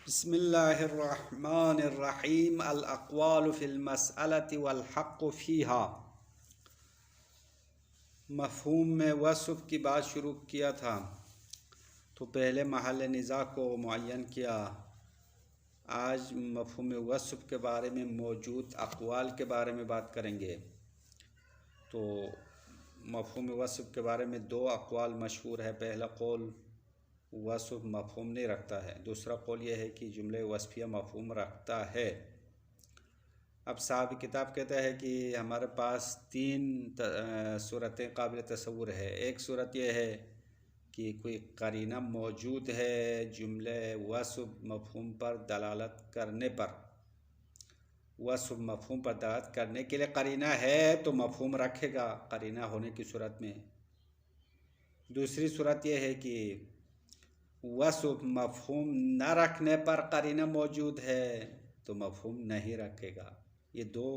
بسم اللہ الرحمن الرحیم الاقوال فی المسألة والحق فیہا۔ مفہوم میں وصف کی بات شروع کیا تھا تو پہلے محل نزاع کو معین کیا۔ آج مفہوم وصف کے بارے میں موجود اقوال کے بارے میں بات کریں گے۔ تو مفہوم وصف کے بارے میں دو اقوال مشہور ہے۔ پہلا قول وصف مفہوم نہیں رکھتا ہے، دوسرا قول یہ ہے کہ جملہ وصفیہ مفہوم رکھتا ہے۔ اب صاحب کتاب کہتا ہے کہ ہمارے پاس تین صورتیں قابل تصور ہے۔ ایک صورت یہ ہے کہ کوئی قرینہ موجود ہے جملہ وصف مفہوم پر دلالت کرنے پر، وصف مفہوم پر دلالت کرنے کے لیے قرینہ ہے تو مفہوم رکھے گا قرینہ ہونے کی صورت میں۔ دوسری صورت یہ ہے کہ وصف مفہوم نہ رکھنے پر قرینہ موجود ہے تو مفہوم نہیں رکھے گا۔ یہ دو۔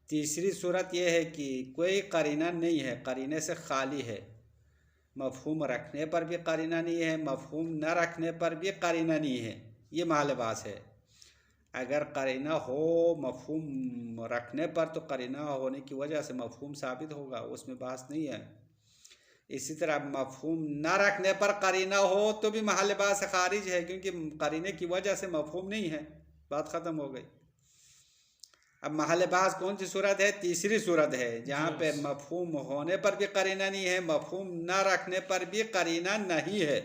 تیسری صورت یہ ہے کہ کوئی قرینہ نہیں ہے، قرینے سے خالی ہے، مفہوم رکھنے پر بھی قرینہ نہیں ہے، مفہوم نہ رکھنے پر بھی قرینہ نہیں ہے۔ یہ محل بحث ہے۔ اگر قرینہ ہو مفہوم رکھنے پر تو قرینہ ہونے کی وجہ سے مفہوم ثابت ہوگا، اس میں بحث نہیں ہے۔ اسی طرح مفہوم نہ رکھنے پر قرینہ ہو تو بھی محل بحث سے خارج ہے، کیونکہ قرینے کی وجہ سے مفہوم نہیں ہے، بات ختم ہو گئی۔ اب محل بحث کون سی صورت ہے؟ تیسری صورت ہے، جہاں پہ مفہوم ہونے پر بھی قرینہ نہیں ہے، مفہوم نہ رکھنے پر بھی قرینہ نہیں ہے۔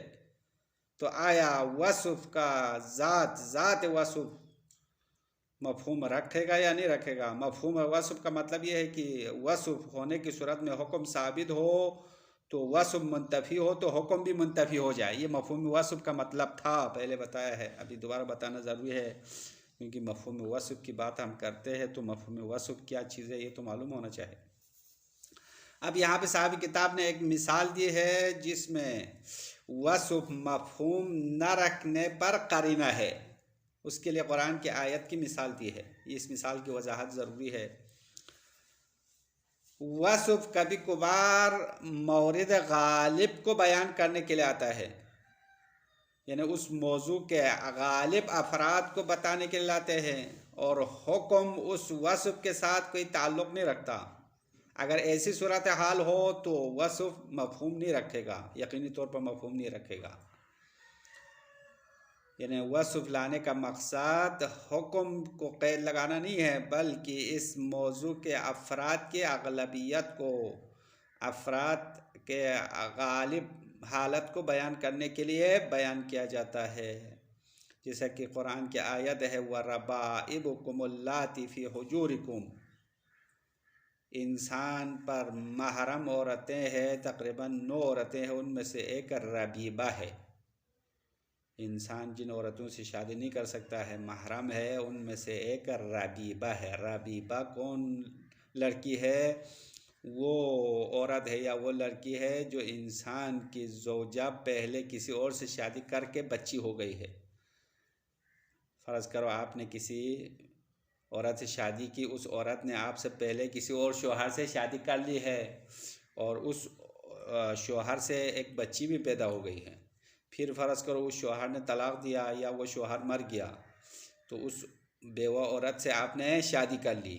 تو آیا وصف کا ذات وصف مفہوم رکھے گا یا نہیں رکھے گا؟ مفہوم وصف کا مطلب یہ ہے کہ وصف ہونے کی صورت میں حکم ثابت ہو تو وصف منتفی ہو تو حکم بھی منتفی ہو جائے۔ یہ مفہوم وصف کا مطلب تھا، پہلے بتایا ہے، ابھی دوبارہ بتانا ضروری ہے، کیونکہ مفہوم وصف کی بات ہم کرتے ہیں تو مفہوم وصف کیا چیز ہے یہ تو معلوم ہونا چاہیے۔ اب یہاں پہ صاحب کتاب نے ایک مثال دی ہے جس میں وصف مفہوم نہ رکھنے پر قرینہ ہے، اس کے لیے قرآن کی آیت کی مثال دی ہے۔ اس مثال کی وضاحت ضروری ہے۔ وصف کبھی کبھار مورد غالب کو بیان کرنے کے لیے آتا ہے، یعنی اس موضوع کے غالب افراد کو بتانے کے لیے لاتے ہیں، اور حکم اس وصف کے ساتھ کوئی تعلق نہیں رکھتا۔ اگر ایسی صورتحال ہو تو وصف مفہوم نہیں رکھے گا، یقینی طور پر مفہوم نہیں رکھے گا۔ یعنی وصف لانے کا مقصد حکم کو قید لگانا نہیں ہے، بلکہ اس موضوع کے افراد کی اغلبیت کو، افراد کے غالب حالت کو بیان کرنے کے لیے بیان کیا جاتا ہے۔ جیسا کہ قرآن کی آیت ہے وَرَبَائِبُكُمُ اللَّاتِي فِي حُجُورِكُمْ، انسان پر محرم عورتیں ہیں، تقریباً 9 عورتیں ہیں، ان میں سے ایک ربیبہ ہے۔ انسان جن عورتوں سے شادی نہیں کر سکتا ہے، محرم ہے، ان میں سے ایک ربیبہ ہے۔ ربیبہ کون لڑکی ہے؟ وہ عورت ہے یا وہ لڑکی ہے جو انسان کی زوجہ پہلے کسی اور سے شادی کر کے بچی ہو گئی ہے۔ فرض کرو آپ نے کسی عورت سے شادی کی، اس عورت نے آپ سے پہلے کسی اور شوہر سے شادی کر لی ہے، اور اس شوہر سے ایک بچی بھی پیدا ہو گئی ہے۔ پھر فرض کرو اس شوہر نے طلاق دیا یا وہ شوہر مر گیا، تو اس بیوہ عورت سے آپ نے شادی کر لی،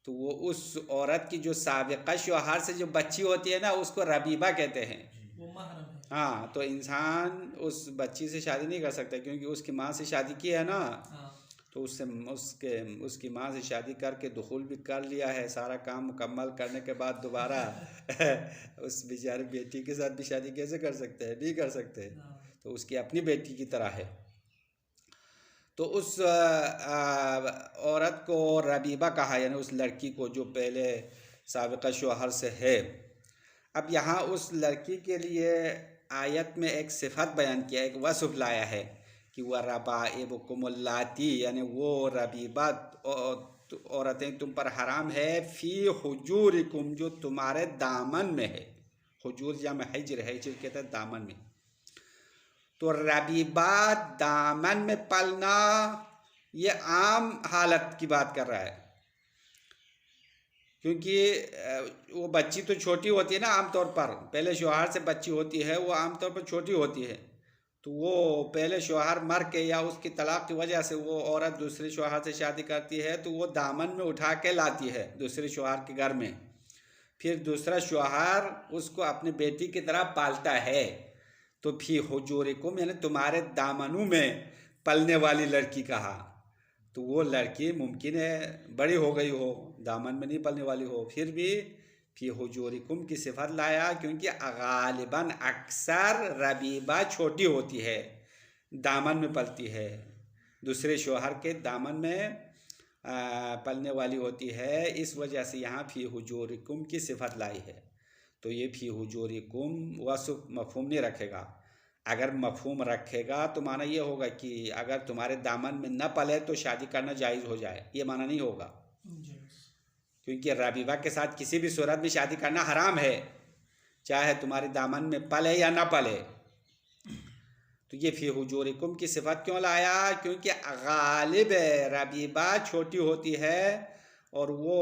تو وہ اس عورت کی جو سابقہ شوہر سے جو بچی ہوتی ہے نا، اس کو ربیبہ کہتے ہیں۔ وہ محرم ہے۔ ہاں، تو انسان اس بچی سے شادی نہیں کر سکتا، کیونکہ اس کی ماں سے شادی کی ہے نا، تو اس کی ماں سے شادی کر کے دخول بھی کر لیا ہے، سارا کام مکمل کرنے کے بعد دوبارہ اس بیچاری بیٹی کے ساتھ بھی شادی کیسے کر سکتے ہیں؟ نہیں کر سکتے، تو اس کی اپنی بیٹی کی طرح ہے۔ تو اس عورت کو ربیبہ کہا، یعنی اس لڑکی کو جو پہلے سابقہ شوہر سے ہے۔ اب یہاں اس لڑکی کے لیے آیت میں ایک صفت بیان کیا، ایک وصف لایا ہے کہ وَرَبَائِبُكُمُ اللَّاتِي، یعنی وہ ربیبہ عورتیں تم پر حرام ہے، فی حجورکم، جو تمہارے دامن میں ہے۔ حجور جمع حجر، حجر کہتا ہے دامن میں۔ تو ربیبہ دامن میں پلنا یہ عام حالت کی بات کر رہا ہے، کیونکہ وہ بچی تو چھوٹی ہوتی ہے نا، عام طور پر پہلے شوہر سے بچی ہوتی ہے وہ عام طور پر چھوٹی ہوتی ہے، تو وہ پہلے شوہر مر کے یا اس کی طلاق کی وجہ سے وہ عورت دوسرے شوہر سے شادی کرتی ہے تو وہ دامن میں اٹھا کے لاتی ہے دوسرے شوہر کے گھر میں، پھر دوسرا شوہر اس کو اپنی بیٹی کی طرح پالتا ہے، تو فی حجورکم یعنی تمہارے دامنوں میں پلنے والی لڑکی کہا، تو وہ لڑکی ممکن ہے بڑی ہو گئی ہو، دامن میں نہیں پلنے والی ہو، پھر بھی فی حجورکم کی صفت لایا کیونکہ غالباً اکثر ربیبہ چھوٹی ہوتی ہے، دامن میں پلتی ہے، دوسرے شوہر کے دامن میں پلنے والی ہوتی ہے، اس وجہ سے یہاں فی حجورکم کی صفت لائی ہے۔ تو یہ فی حجورکم وصف مفہوم نہیں رکھے گا، اگر مفہوم رکھے گا تو معنی یہ ہوگا کہ اگر تمہارے دامن میں نہ پلے تو شادی کرنا جائز ہو جائے، یہ معنی نہیں ہوگا، کیونکہ ربیبہ کے ساتھ کسی بھی صورت میں شادی کرنا حرام ہے، چاہے تمہارے دامن میں پلے یا نہ پلے۔ تو یہ فی حجورکم کی صفت کیوں لایا؟ کیونکہ غالب ربیبہ چھوٹی ہوتی ہے اور وہ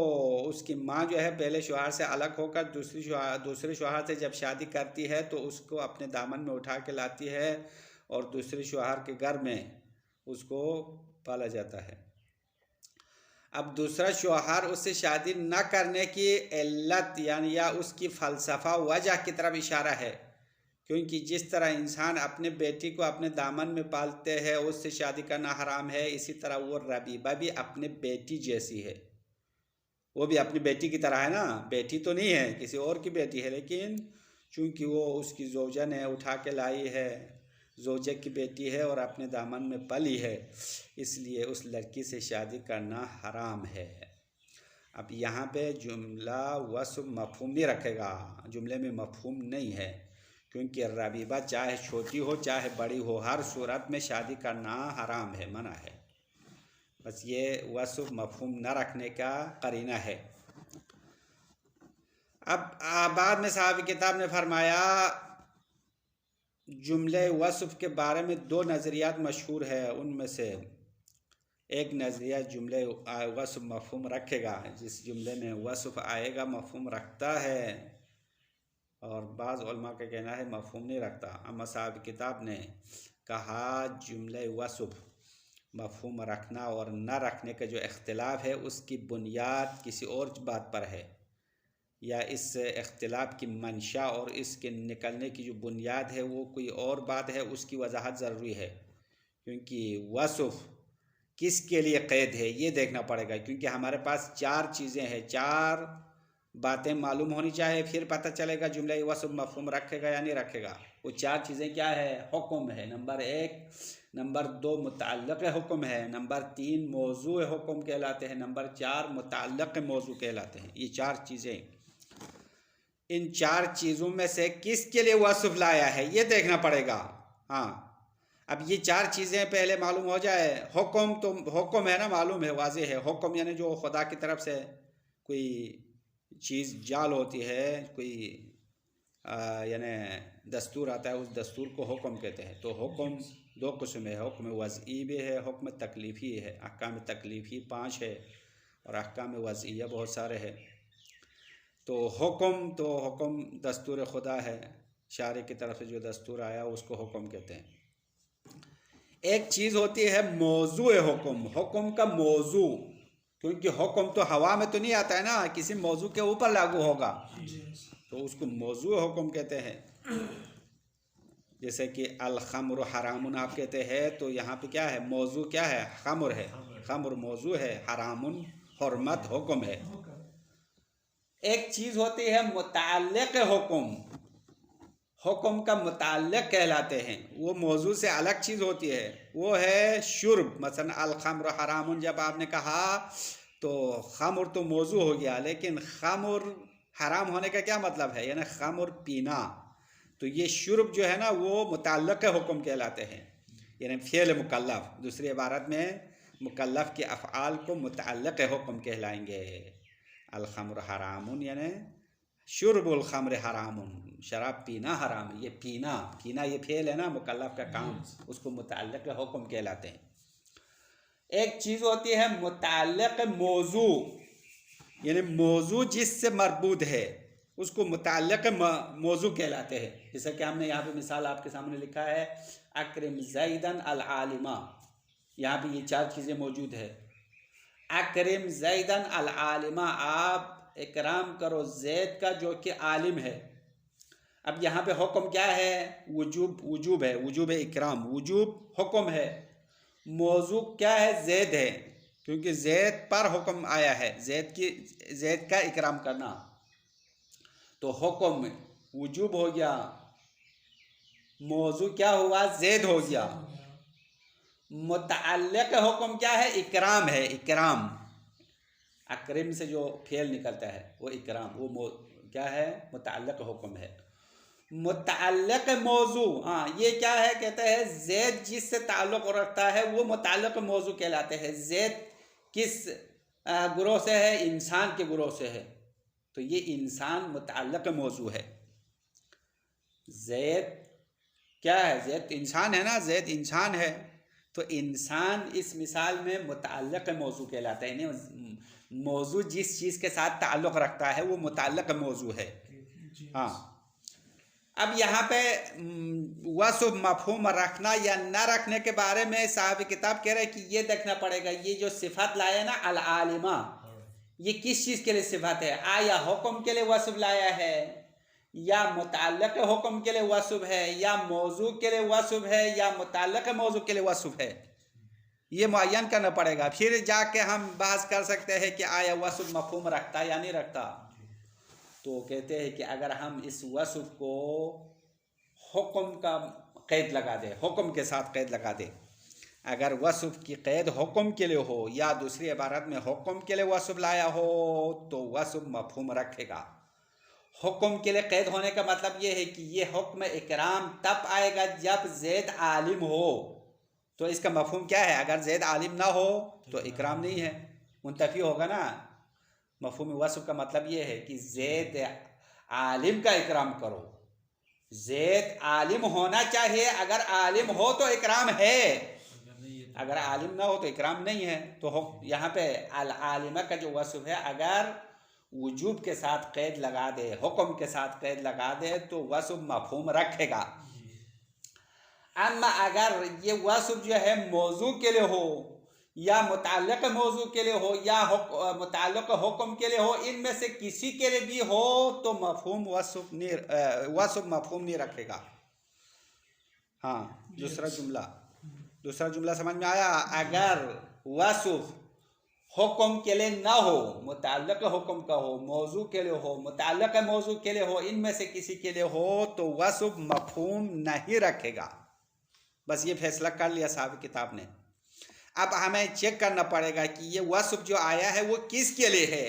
اس کی ماں جو ہے پہلے شوہر سے الگ ہو کر دوسرے شوہر سے جب شادی کرتی ہے تو اس کو اپنے دامن میں اٹھا کے لاتی ہے اور دوسرے شوہر کے گھر میں اس کو پالا جاتا ہے۔ اب دوسرا شوہر اس سے شادی نہ کرنے کی علت یعنی یا اس کی فلسفہ وجہ کی طرف اشارہ ہے، کیونکہ جس طرح انسان اپنے بیٹی کو اپنے دامن میں پالتے ہیں اس سے شادی کرنا حرام ہے، اسی طرح وہ ربیبہ بھی اپنے بیٹی جیسی ہے، وہ بھی اپنی بیٹی کی طرح ہے نا، بیٹی تو نہیں ہے، کسی اور کی بیٹی ہے، لیکن چونکہ وہ اس کی زوجہ نے اٹھا کے لائی ہے، زوجہ کی بیٹی ہے اور اپنے دامن میں پلی ہے، اس لیے اس لڑکی سے شادی کرنا حرام ہے۔ اب یہاں پہ جملہ وصف مفہوم نہیں رکھے گا، جملے میں مفہوم نہیں ہے، کیونکہ ربیبہ چاہے چھوٹی ہو چاہے بڑی ہو ہر صورت میں شادی کرنا حرام ہے، منع ہے، بس یہ وصف مفہوم نہ رکھنے کا قرینہ ہے۔ اب بعد میں صاحب کتاب نے فرمایا جملے وصف کے بارے میں دو نظریات مشہور ہے، ان میں سے ایک نظریہ جملے وصف مفہوم رکھے گا، جس جملے میں وصف آئے گا مفہوم رکھتا ہے، اور بعض علماء کا کہنا ہے مفہوم نہیں رکھتا۔ اما صاحب کتاب نے کہا جملے وصف مفہوم رکھنا اور نہ رکھنے کا جو اختلاف ہے اس کی بنیاد کسی اور بات پر ہے، یا اس اختلاف کی منشا اور اس کے نکلنے کی جو بنیاد ہے وہ کوئی اور بات ہے، اس کی وضاحت ضروری ہے، کیونکہ وصف کس کے لیے قید ہے یہ دیکھنا پڑے گا، کیونکہ ہمارے پاس چار چیزیں ہیں، چار باتیں معلوم ہونی چاہیے، پھر پتہ چلے گا جملہ وصف مفہوم رکھے گا یا نہیں رکھے گا۔ وہ چار چیزیں کیا ہے؟ حکم ہے نمبر 1، نمبر 2 متعلق حکم ہے، نمبر 3 موضوع حکم کہلاتے ہیں، نمبر 4 متعلق موضوع کہلاتے ہیں۔ یہ چار چیزیں، ان چار چیزوں میں سے کس کے لیے وصف لایا ہے یہ دیکھنا پڑے گا۔ ہاں، اب یہ چار چیزیں پہلے معلوم ہو جائے، حکم تو حکم ہے نا، معلوم ہے، واضح ہے، حکم یعنی جو خدا کی طرف سے کوئی چیز جال ہوتی ہے، کوئی یعنی دستور آتا ہے، اس دستور کو حکم کہتے ہیں۔ تو حکم دو قسم ہے، حکم وضعی بھی ہے، حکم تکلیفی ہے، احکام تکلیفی 5 ہے اور احکام وضعیہ بہت سارے ہیں۔ تو حکم دستور خدا ہے، شارع کی طرف سے جو دستور آیا اس کو حکم کہتے ہیں۔ ایک چیز ہوتی ہے موضوع حکم، حکم کا موضوع، کیونکہ حکم تو ہوا میں تو نہیں آتا ہے نا، کسی موضوع کے اوپر لاگو ہوگا، تو اس کو موضوع حکم کہتے ہیں۔ جیسے کہ الخمر حرام آپ کہتے ہیں تو یہاں پہ کیا ہے؟ موضوع کیا ہے؟ خمر ہے، خمر موضوع ہے، حرام حرمت حکم ہے۔ ایک چیز ہوتی ہے متعلق حکم، حکم کا متعلق کہلاتے ہیں، وہ موضوع سے الگ چیز ہوتی ہے، وہ ہے شرب۔ مثلا الخمر حرام جب آپ نے کہا تو خمر تو موضوع ہو گیا، لیکن خمر حرام ہونے کا کیا مطلب ہے؟ یعنی خمر پینا، تو یہ شرب جو ہے نا وہ متعلق حکم کہلاتے ہیں، یعنی فعل مکلف، دوسری عبارت میں مکلف کے افعال کو متعلق حکم کہلائیں گے۔ الخمر حرام یعنی شرب الخمر حرام، شراب پینا حرام ہے، یہ پینا یہ فعل ہے نا، مکلف کا کام، اس کو متعلق حکم کہلاتے ہیں۔ ایک چیز ہوتی ہے متعلق موضوع، یعنی موضوع جس سے مربوط ہے اس کو متعلق موضوع کہلاتے ہیں. جیسا کہ ہم نے یہاں پہ مثال آپ کے سامنے لکھا ہے اکرم زیدن العالمہ. یہاں پہ یہ 4 چیزیں موجود ہے. اکرم زیدن العالمہ، آپ اکرام کرو زید کا جو کہ عالم ہے. اب یہاں پہ حکم کیا ہے؟ وجوب ہے، وجوب اکرام، وجوب حکم ہے. موضوع کیا ہے؟ زید ہے، کیونکہ زید پر حکم آیا ہے، زید کا اکرام کرنا. تو حکم وجوب ہو گیا، موضوع کیا ہوا؟ زید ہو گیا. متعلق حکم کیا ہے؟ اکرام ہے. اکرام، اکرم سے جو فعل نکلتا ہے وہ اکرام، وہ کیا ہے؟ متعلق حکم ہے. متعلق موضوع، ہاں یہ کیا ہے؟ کہتے ہیں زید جس سے تعلق رکھتا ہے وہ متعلق موضوع کہلاتے ہیں. زید کس گروہ سے ہے؟ انسان کے گروہ سے ہے، تو یہ انسان متعلق موضوع ہے. زید کیا ہے؟ زید انسان ہے نا، زید انسان ہے، تو انسان اس مثال میں متعلق موضوع کہلاتا ہے. یعنی موضوع جس چیز کے ساتھ تعلق رکھتا ہے وہ متعلق موضوع ہے. ہاں، اب یہاں پہ وصف مفہوم رکھنا یا نہ رکھنے کے بارے میں صاحب کتاب کہہ رہے کہ یہ دیکھنا پڑے گا یہ جو صفت لایا نا العالمہ، یہ کس چیز کے لیے صفت ہے؟ آیا حکم کے لیے وصف لایا ہے، یا متعلق حکم کے لیے وصف ہے، یا موضوع کے لیے وصف ہے، یا متعلق موضوع کے لیے وصف ہے؟ یہ معین کرنا پڑے گا. پھر جا کے ہم بحث کر سکتے ہیں کہ آیا وصف مفہوم رکھتا یا نہیں رکھتا. تو کہتے ہیں کہ اگر ہم اس وصف کو حکم کا قید لگا دیں، حکم کے ساتھ قید لگا دیں، اگر وصف کی قید حکم کے لیے ہو یا دوسری عبارت میں حکم کے لیے وصف لایا ہو تو وصف مفہوم رکھے گا. حکم کے لیے قید ہونے کا مطلب یہ ہے کہ یہ حکم اکرام تب آئے گا جب زید عالم ہو. تو اس کا مفہوم کیا ہے؟ اگر زید عالم نہ ہو تو اکرام نہیں ہے، منتفی ہوگا نا. مفہوم وصف کا مطلب یہ ہے کہ زید عالم کا اکرام کرو. زید عالم ہونا چاہیے، اگر عالم ہو تو اکرام ہے، اگر عالم نہ ہو تو اکرام نہیں ہے. تو یہاں پہ العالمہ کا جو وصف ہے اگر وجوب کے ساتھ قید لگا دے، حکم کے ساتھ قید لگا دے تو وصف مفہوم رکھے گا. اما اگر یہ وصف جو ہے موضوع کے لیے ہو یا متعلق موضوع کے لیے ہو یا متعلق حکم کے لیے ہو، ان میں سے کسی کے لیے بھی ہو تو مفہوم وصف مفہوم نہیں رکھے گا. ہاں، دوسرا جملہ سمجھ میں آیا؟ اگر وصف حکم کے لیے نہ ہو، متعلق حکم کا ہو، موضوع کے لیے ہو، متعلق موضوع کے لیے ہو، ان میں سے کسی کے لیے ہو تو وصف مفہوم نہیں رکھے گا. بس یہ فیصلہ کر لیا صاحب کتاب نے. اب ہمیں چیک کرنا پڑے گا کہ یہ وصف جو آیا ہے وہ کس کے لیے ہے.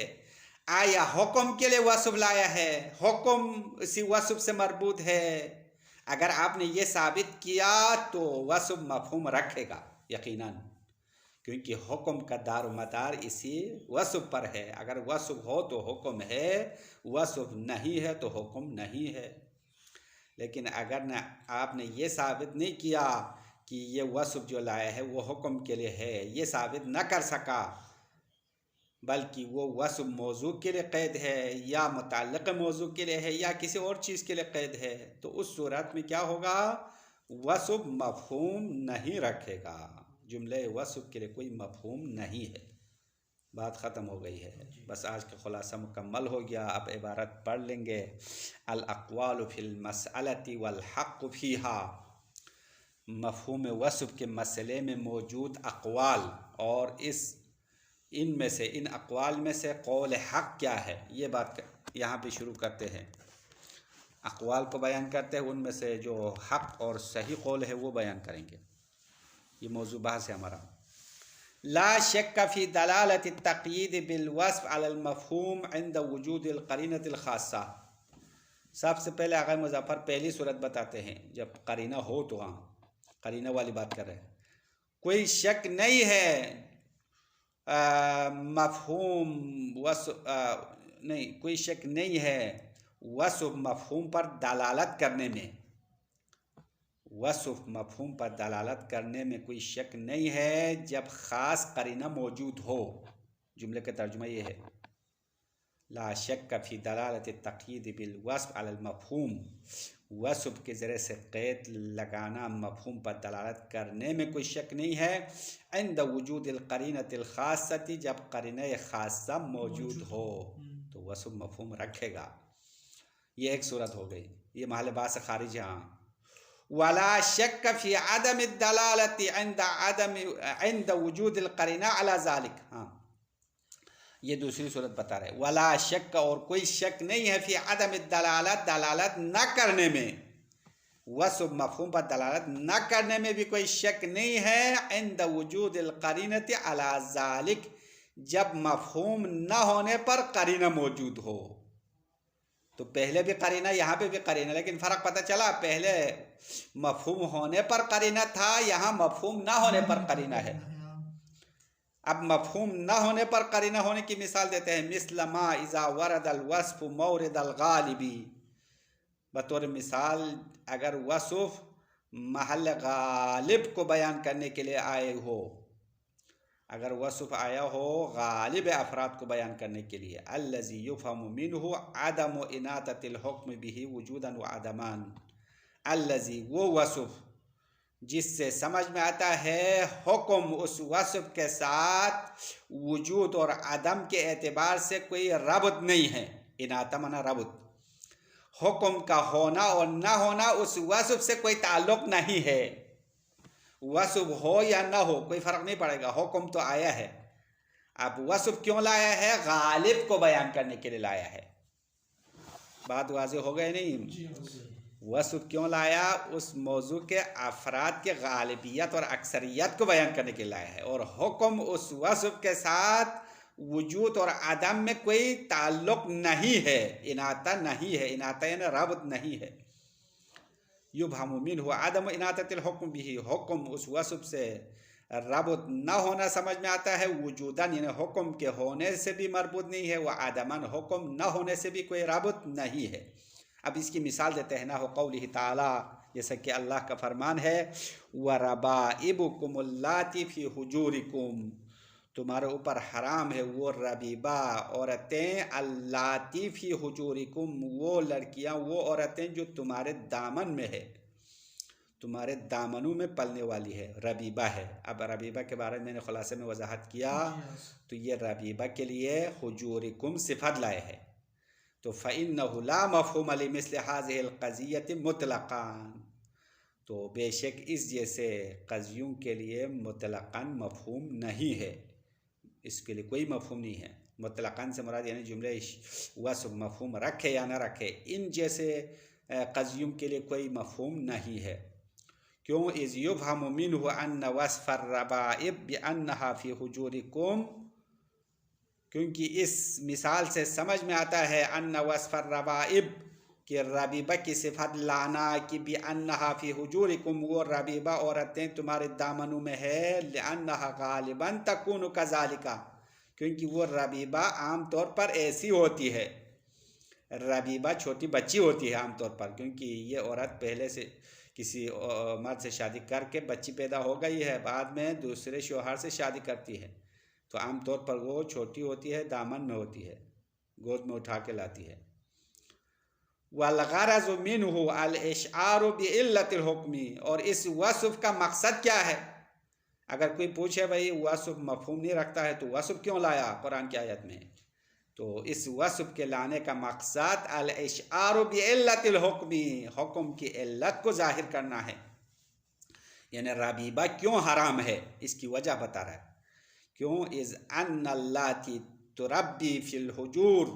آیا حکم کے لیے وصف لایا ہے، حکم اسی وصف سے مربوط ہے؟ اگر آپ نے یہ ثابت کیا تو وصف مفہوم رکھے گا یقیناً، کیونکہ حکم کا دار و مدار اسی وصف پر ہے. اگر وصف ہو تو حکم ہے، وصف نہیں ہے تو حکم نہیں ہے. لیکن اگر آپ نے یہ ثابت نہیں کیا کہ یہ وصف جو لایا ہے وہ حکم کے لیے ہے، یہ ثابت نہ کر سکا، بلکہ وہ وصف موضوع کے لیے قید ہے یا متعلق موضوع کے لیے ہے یا کسی اور چیز کے لیے قید ہے، تو اس صورت میں کیا ہوگا؟ وصف مفہوم نہیں رکھے گا. جملے وصف کے لیے کوئی مفہوم نہیں ہے. بات ختم ہو گئی ہے. بس آج کا خلاصہ مکمل ہو گیا. اب عبارت پڑھ لیں گے. الاقوال فی المسألۃ والحق فیہا، مفہوم وصف کے مسئلے میں موجود اقوال اور ان میں سے، ان اقوال میں سے قول حق کیا ہے، یہ بات یہاں پہ شروع کرتے ہیں. اقوال کو بیان کرتے ہیں، ان میں سے جو حق اور صحیح قول ہے وہ بیان کریں گے. یہ موضوع بحث ہے ہمارا. لا شک فی دلالت التقیید بالوصف علی المفہوم عند وجود القرینۃ الخاصہ. سب سے پہلے آغا مظفر پہلی صورت بتاتے ہیں جب قرینہ ہو تو. ہاں، قرینہ والی بات کر رہے ہیں. کوئی شک نہیں ہے مفہوم وصف نہیں، کوئی شک نہیں ہے وصف مفہوم پر دلالت کرنے میں. وصف مفہوم پر دلالت کرنے میں کوئی شک نہیں ہے جب خاص قرینہ موجود ہو. جملے کا ترجمہ یہ ہے. لا شک فی دلالت التقیید بالوصف علی المفہوم، وصف کے ذریعے سے قید لگانا مفہوم پر دلالت کرنے میں کوئی شک نہیں ہے، عند وجود القرینۃ الخاصۃ، جب قرینہ خاصہ موجود ہو تو وصف مفہوم رکھے گا۔ یہ ایک صورت ہو گئی، یہ محل بحث سے خارج ہے۔ ولا شک فی عدم الدلالت عند وجود القرینہ علی ذلک، ہاں یہ دوسری صورت بتا رہے، ولا شک، اور کوئی شک نہیں ہے، فی عدم الدلالت، دلالت نہ کرنے میں، وصف مفہوم پر دلالت نہ کرنے میں بھی کوئی شک نہیں ہے، عند وجود القرینۃ علی ذلک، جب مفہوم نہ ہونے پر قرینہ موجود ہو۔ تو پہلے بھی قرینہ، یہاں پہ بھی قرینہ، لیکن فرق پتہ چلا، پہلے مفہوم ہونے پر قرینہ تھا، یہاں مفہوم نہ ہونے پر قرینہ ہے۔ اب مفہوم نہ ہونے پر قرینہ ہونے کی مثال دیتے ہیں، مثل ما اذا ورد الوصف مورد الغالب، بطور مثال اگر وصف محل غالب کو بیان کرنے کے لیے آئے ہو، اگر وصف آیا ہو غالب افراد کو بیان کرنے کے لیے، الذی یفہم منہ عدم اناطۃ الحکم بہ وجودا وعدما، الذی، وہ وصف جس سے سمجھ میں آتا ہے حکم اس وصف کے ساتھ وجود اور عدم کے اعتبار سے کوئی ربط نہیں ہے، اناطہ معنی ربط، حکم کا ہونا اور نہ ہونا اس وصف سے کوئی تعلق نہیں ہے، وصف ہو یا نہ ہو کوئی فرق نہیں پڑے گا، حکم تو آیا ہے۔ اب وصف کیوں لایا ہے؟ غالب کو بیان کرنے کے لیے لایا ہے۔ بات واضح ہو گئے نہیں؟ وصف کیوں لایا؟ اس موضوع کے افراد کے غالبیت اور اکثریت کو بیان کرنے کے لیے لایا ہے، اور حکم اس وصف کے ساتھ وجود اور عدم میں کوئی تعلق نہیں ہے، اناطہ نہیں ہے، اناطہ یعنی ربط نہیں ہے۔ یفہم منہ عدم اناطۃ الحکم بہ، حکم اس وصف سے ربط نہ ہونا سمجھ میں آتا ہے، وجوداً یعنی حکم کے ہونے سے بھی مربوط نہیں ہے، وعدماً حکم نہ ہونے سے بھی کوئی ربط نہیں ہے۔ اب اس کی مثال دیتے ہیں، نحو قولہ تعالیٰ، جیسا کہ اللہ کا فرمان ہے، وَرَبَائِبُكُمُ اللَّاتِي فِي حُجُورِكُمْ، تمہارے اوپر حرام ہے وہ ربیبہ عورتیں، اللاتی فی حجورکم، وہ لڑکیاں، وہ عورتیں جو تمہارے دامن میں ہے، تمہارے دامنوں میں پلنے والی ہے، ربیبہ ہے۔ اب ربیبہ کے بارے میں میں نے خلاصے میں وضاحت کیا، تو یہ ربیبہ کے لیے حجورکم صفت لائے ہے، تو فَإِنَّهُ لَا مَفْهُومَ لِمِثْلِ هَذِهِ الْقَضِيَّةِ مُطْلَقًا، تو بے شک اس جیسے قضیوں کے لیے مطلقاً مفہوم نہیں ہے، اس کے لیے کوئی مفہوم نہیں ہے۔ مطلقاً سے مراد یعنی جملے وصف مفہوم رکھے یا نہ رکھے، ان جیسے قضیوں کے لیے کوئی مفہوم نہیں ہے۔ کیوں؟ اذ یفہم منہ ان وصف الربائب بانہا فی حجورکم، کیونکہ اس مثال سے سمجھ میں آتا ہے ان وصف الربائب، کہ ربیبہ کی صفت لانا، کہ بانہا فی حجورکم، وہ ربیبہ عورتیں تمہارے دامنوں میں ہے، لانہا غالباً تکون کذالک، کیونکہ وہ ربیبہ عام طور پر ایسی ہوتی ہے، ربیبہ چھوٹی بچی ہوتی ہے عام طور پر، کیونکہ یہ عورت پہلے سے کسی مرد سے شادی کر کے بچی پیدا ہو گئی ہے، بعد میں دوسرے شوہر سے شادی کرتی ہے، تو عام طور پر وہ چھوٹی ہوتی ہے، دامن میں ہوتی ہے، گود میں اٹھا کے لاتی ہے۔ والغرض منہ الاشعار بعلت الحکم، اور اس وصف کا مقصد کیا ہے؟ اگر کوئی پوچھے بھائی وصف مفہوم نہیں رکھتا ہے تو وصف کیوں لایا قرآن کی آیت میں، تو اس وصف کے لانے کا مقصد الاشعار بعلت الحکم، حکم کی علت کو ظاہر کرنا ہے، یعنی ربیبہ کیوں حرام ہے اس کی وجہ بتا رہا ہے۔ کیوں؟ اذ ان اللاتی تربی فی الحجور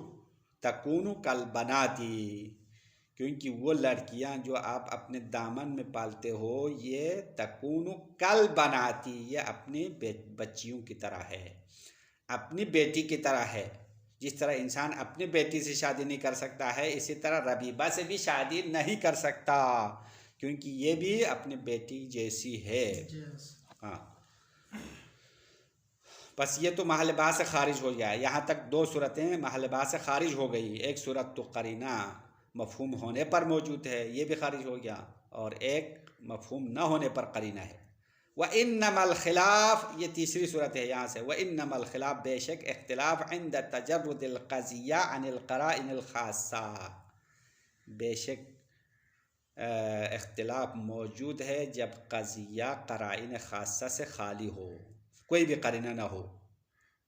تکون کالبناتی، کیونکہ وہ لڑکیاں جو آپ اپنے دامن میں پالتے ہو، یہ تکون کالبناتی، یہ اپنی بچیوں کی طرح ہے، اپنی بیٹی کی طرح ہے۔ جس طرح انسان اپنی بیٹی سے شادی نہیں کر سکتا ہے، اسی طرح ربیبہ سے بھی شادی نہیں کر سکتا، کیونکہ یہ بھی اپنی بیٹی جیسی ہے۔ ہاں، بس یہ تو محل بحث سے خارج ہو گیا۔ یہاں تک دو صورتیں محل بحث سے خارج ہو گئی، ایک صورت تو قرینہ مفہوم ہونے پر موجود ہے، یہ بھی خارج ہو گیا، اور ایک مفہوم نہ ہونے پر قرینہ ہے۔ وَإِنَّمَا الْخِلَافُ، یہ تیسری صورت ہے یہاں سے، وَإِنَّمَا الْخِلَافُ، بے شک اختلاف عند تجرد القضیہ عن القرائن الخاصہ، بے شک اختلاف موجود ہے جب قضیہ قرائن خاصہ سے خالی ہو، کوئی بھی قرینہ نہ ہو،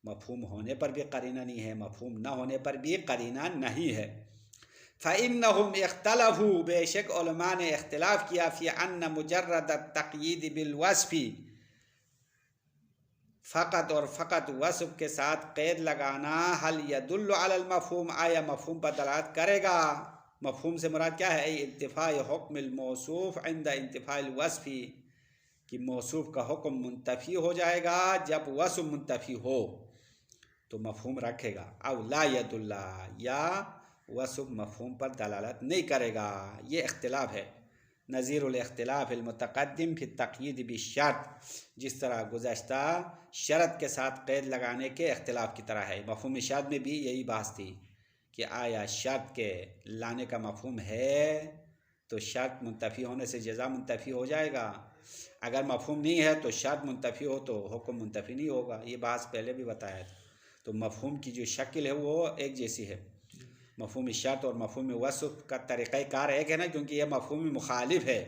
مفہوم ہونے پر بھی قرینہ نہیں ہے، مفہوم نہ ہونے پر بھی قرینہ نہیں ہے۔ فَإِنَّهُمْ اخْتَلَفُوا، بے شک علماء نے اختلاف کیا، فی ان مجرد التقیید بالوصف، فقط اور فقط وصف کے ساتھ قید لگانا، حل یدل علی المفہوم، آیا مفہوم پر دلالت کرے گا؟ مفہوم سے مراد کیا ہے؟ ای انتفاء حکم الموصوف عند انتفاء الوصف، کہ موصوف کا حکم منتفی ہو جائے گا جب وصف منتفی ہو تو مفہوم رکھے گا، او لا یدل، یا وصف مفہوم پر دلالت نہیں کرے گا۔ یہ اختلاف ہے، نظیر الاختلاف المتقدم فی التقیید بالشرط، جس طرح گزشتہ شرط کے ساتھ قید لگانے کے اختلاف کی طرح ہے۔ مفہوم شرط میں بھی یہی بحث تھی کہ آیا شرط کے لانے کا مفہوم ہے تو شرط منتفی ہونے سے جزا منتفی ہو جائے گا، اگر مفہوم نہیں ہے تو شرط منتفی ہو تو حکم منتفی نہیں ہوگا، یہ بحث پہلے بھی بتایا تھا۔ تو مفہوم کی جو شکل ہے وہ ایک جیسی ہے، مفہوم شرط اور مفہوم وصف کا طریقہ کار ایک ہے نا، کیونکہ یہ مفہوم مخالف ہے۔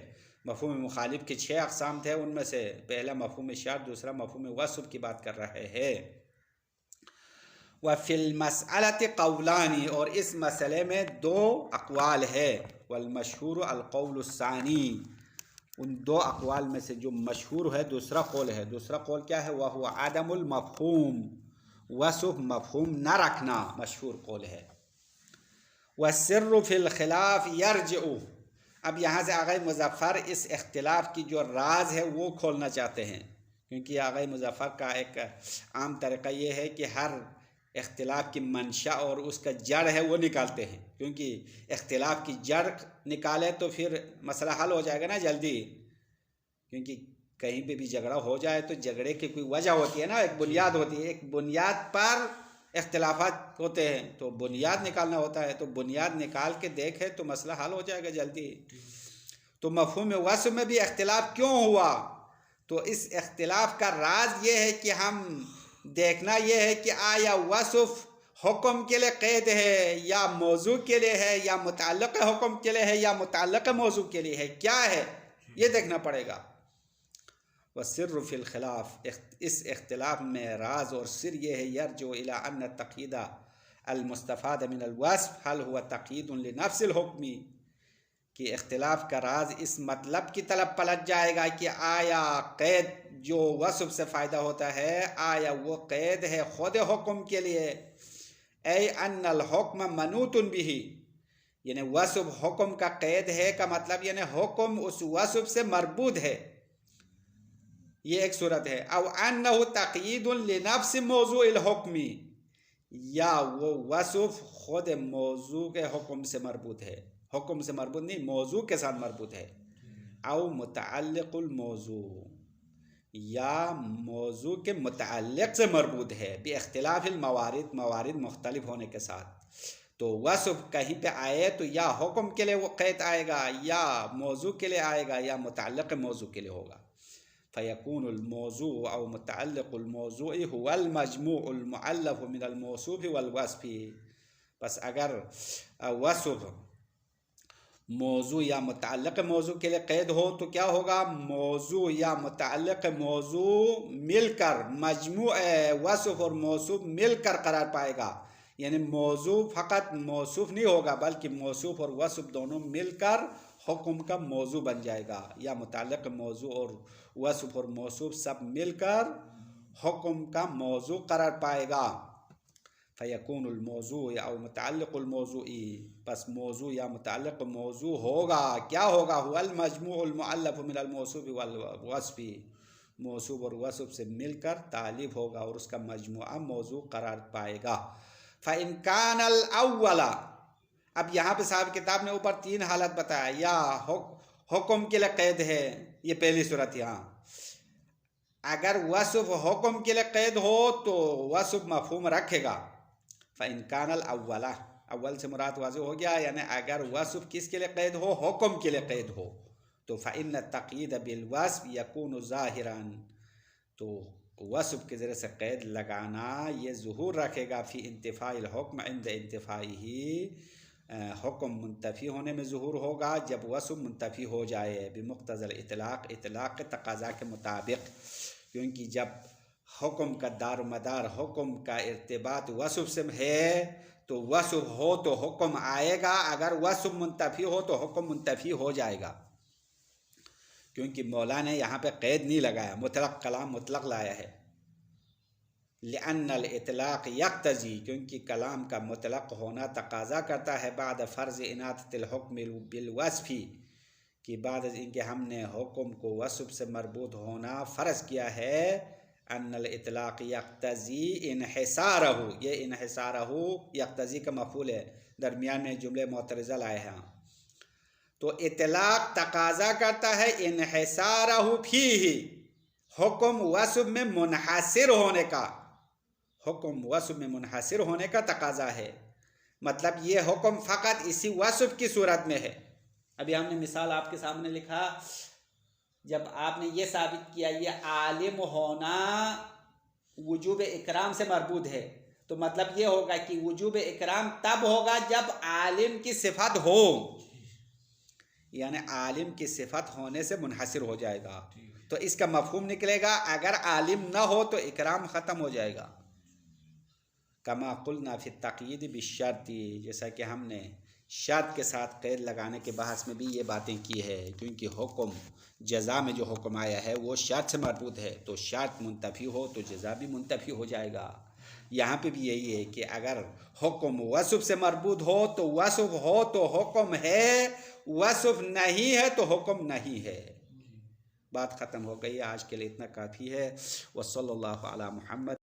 مفہوم مخالف کے 6 اقسام تھے، ان میں سے پہلا مفہوم شرط، دوسرا مفہوم وصف کی بات کر رہے ہیں۔ وَفِي الْمَسْأَلَةِ قَوْلَانِ، اور اس مسئلے میں 2 اقوال ہے، وَالْمَشْهُورُ الْقَوْلُ الثَّانِي، ان 2 اقوال میں سے جو مشہور ہے دوسرا قول ہے۔ دوسرا قول کیا ہے؟ وَهُوَ عَدَمُ الْمَفْهُومِ، وصف مفہوم نہ رکھنا مشہور قول ہے۔ وَالسِّرُّ فِي الْخِلَافِ يَرْجِعُ، اب یہاں سے آغا مظفر اس اختلاف کی جو راز ہے وہ کھولنا چاہتے ہیں، کیونکہ آغا مظفر کا ایک عام طریقہ یہ ہے کہ ہر اختلاف کی منشا اور اس کا جڑ ہے وہ نکالتے ہیں، کیونکہ اختلاف کی جڑ نکالے تو پھر مسئلہ حل ہو جائے گا نا جلدی، کیونکہ کہیں پہ بھی جھگڑا ہو جائے تو جھگڑے کی کوئی وجہ ہوتی ہے نا، ایک بنیاد ہوتی ہے، ایک بنیاد پر اختلافات ہوتے ہیں تو بنیاد نکالنا ہوتا ہے، تو بنیاد نکال کے دیکھے تو مسئلہ حل ہو جائے گا جلدی۔ تو مفہوم وصف میں بھی اختلاف کیوں ہوا؟ تو اس اختلاف کا راز یہ ہے کہ ہم دیکھنا یہ ہے کہ آیا وصف حکم کے لیے قید ہے یا موضوع کے لیے ہے، یا متعلق حکم کے لیے ہے یا متعلق موضوع کے لیے ہے، کیا ہے یہ دیکھنا پڑے گا۔ وَالسِّرُّ فِي الْخِلَافِ، اس اختلاف میں راز اور سر یہ ہے، یرجع الی ان التقیید المستفاد من الوصف هل هو تقیید لنفس الحکم، کہ اختلاف کا راز اس مطلب کی طرف پلٹ جائے گا کہ آیا قید جو وصف سے فائدہ ہوتا ہے آیا وہ قید ہے خود حکم کے لیے، اے ان الحکم منوط به، یعنی وصف حکم کا قید ہے کا مطلب یعنی حکم اس وصف سے مربوط ہے، یہ ایک صورت ہے۔ او انہ تقیید لنفس موضوع الحکم، یا وہ وصف خود موضوع کے حکم سے مربوط ہے، حکم سے مربوط نہیں موضوع کے ساتھ مربوط ہے۔ او متعلق الموضوع، یا موضوع کے متعلق سے مربوط ہے، بی اختلاف الموارد، موارد مختلف ہونے کے ساتھ۔ تو وصف کہیں پہ آئے تو یا حکم کے لیے وہ قید آئے گا، یا موضوع کے لیے آئے گا، یا متعلق موضوع کے لیے ہوگا۔ فیکون الموضوع او متعلق الموضوع هو المجموع المؤلف من الموصوف والوصف، بس اگر وصف موضوع یا متعلق موضوع کے لیے قید ہو تو کیا ہوگا؟ موضوع یا متعلق موضوع مل کر مجموع وصف اور موصوف مل کر قرار پائے گا، یعنی موضوع فقط موصوف نہیں ہوگا بلکہ موصوف اور وصف دونوں مل کر حکم کا موضوع بن جائے گا، یا متعلق موضوع اور وصف اور موصوف سب مل کر حکم کا موضوع قرار پائے گا۔ فیکون الموضوع او متعلق الموضوع، پس موضوع یا متعلق موضوع ہوگا، کیا ہوگا؟ هو المجموع المؤلف من الموصوف والوصف، موصوف اور وصف سے مل کر تالیف ہوگا اور اس کا مجموعہ موضوع قرار پائے گا۔ فإن كان الأول، اب یہاں پہ صاحب کتاب نے اوپر 3 حالت بتایا، یا حکم کے لیے قید ہے، یہ پہلی صورت یہاں، اگر وصف حکم کے لیے قید ہو تو وصف مفہوم رکھے گا۔ فإن كان الأول، اول سے مراد واضح ہو گیا، یعنی اگر وصف کس کے لیے قید ہو؟ حکم کے لیے قید ہو تو فإن التقیید بالوصف یکون ظاہرا، تو وصف کے ذریعے سے قید لگانا یہ ظہور رکھے گا فی انتفاء الحکم عند انتفاعہ، حکم منتفی ہونے میں ظہور ہوگا جب وصف منتفی ہو جائے، بمقتضی الاطلاق، اطلاق کے تقاضا کے مطابق، کیونکہ جب حکم کا دار و مدار، حکم کا ارتباط وصف سے ہے تو وصف ہو تو حکم آئے گا، اگر وصف منتفی ہو تو حکم منتفی ہو جائے گا، کیونکہ مولا نے یہاں پہ قید نہیں لگایا، مطلق کلام مطلق لایا ہے۔ لأن الاطلاق یقتضی، کیونکہ کلام کا مطلق ہونا تقاضا کرتا ہے، بعد فرض اناطۃ الحکم بالوصف، کہ بعد از اینکہ ہم نے حکم کو وصف سے مربوط ہونا فرض کیا ہے، ان الاطلاق یقتضی انحصارہ، یہ انحصارہ یقتضی کا مفعول ہے، درمیان میں جملے معترضہ لائے ہیں، تو اطلاق تقاضا کرتا ہے انحصارہ فیہ، حکم وصف میں منحصر ہونے کا، حکم وصف میں منحصر ہونے کا تقاضا ہے، مطلب یہ حکم فقط اسی وصف کی صورت میں ہے۔ ابھی ہم نے مثال آپ کے سامنے لکھا، جب آپ نے یہ ثابت کیا یہ عالم ہونا وجوب اکرام سے مربوط ہے، تو مطلب یہ ہوگا کہ وجوب اکرام تب ہوگا جب عالم کی صفت ہو، یعنی عالم کی صفت ہونے سے منحصر ہو جائے گا، تو اس کا مفہوم نکلے گا اگر عالم نہ ہو تو اکرام ختم ہو جائے گا۔ کما قلنا فی التقیید بالشرط، جیسا کہ ہم نے شرط کے ساتھ قید لگانے کے بحث میں بھی یہ باتیں کی ہے، کیونکہ حکم جزا میں جو حکم آیا ہے وہ شرط سے مربوط ہے، تو شرط منتفی ہو تو جزا بھی منتفی ہو جائے گا۔ یہاں پہ بھی یہی ہے کہ اگر حکم وصف سے مربوط ہو تو وصف ہو تو حکم ہے، وصف نہیں ہے تو حکم نہیں ہے۔ بات ختم ہو گئی، آج کے لیے اتنا کافی ہے۔ وصلی اللہ علی محمد۔